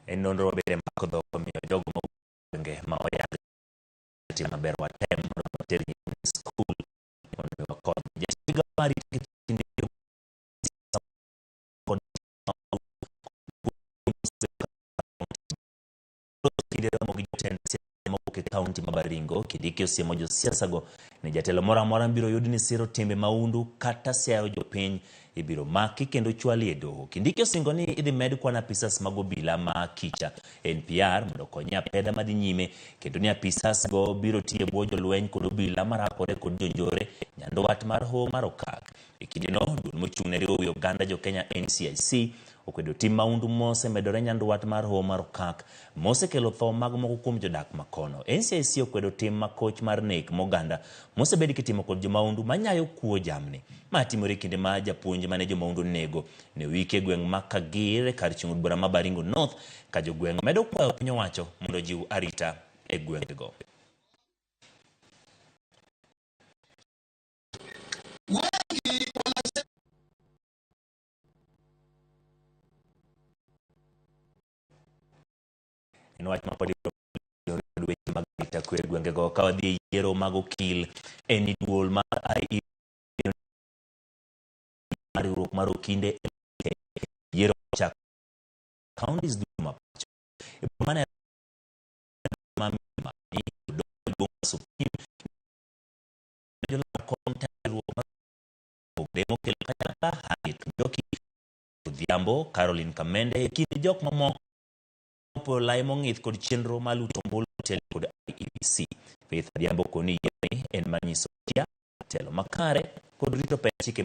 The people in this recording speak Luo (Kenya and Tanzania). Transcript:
En nonro bende mako dho omiyo jogo mawenge ma oyang timo maber watem mondo water nyithindo e skul mondo wakony. Jatend migao mar rito nyithindo kinde romo gi jotend siasa mawuok e kaunti ma Baringo, Kindiki osiemo josiasa go ni jatelo moro amora biro yudi ni siro timbe maundu kata siayo jopiny ibiro maki kendo chwali e doho. Kindiki osingo ni idhi med kwan apisas mag obila ma Kicha NPR mondo konye apedha madhi nyime, kendo ni apisas go biro tiyo bwo jolweny kod obila marakore kod jonjore nyandwat mar Hoho mar Okak. E kinde no, duol mochung' ne riwo wi oganda jo Kenya NCIC okwedo tim maundu mose medore nyandwat mar Hoho mar Okak mose kelo tho mag moko kuom jodak makono. NCIC okwedo tim makoch mar nek moganda mose bedi kitimo kod jomaundu manyayo kuo jamni. Ma timore kinde ma japuonj mane jomaundu nego ne wike gweng' ma Kagir kar chung' bura ma Baringo North ka jogweng' medo kwayo piny owacho mondo jiw arita e gweng'go. En wach ma podi weche mag arita kwe gwengego ka wadhi yiero mag okil en duol mar riwruok mar okinde yiero chak counties duma pacho mane ma supreme jola kontaruok ma demo kel kata Harriet Njoki Odhiambo, Caroline Kamende kinde jok mamoko polai mong'ith kod chenro maluto mbolo telo kod IEBC. Faith Adhiambo koni yiero en manyiso tia telo makare kod rito pek chike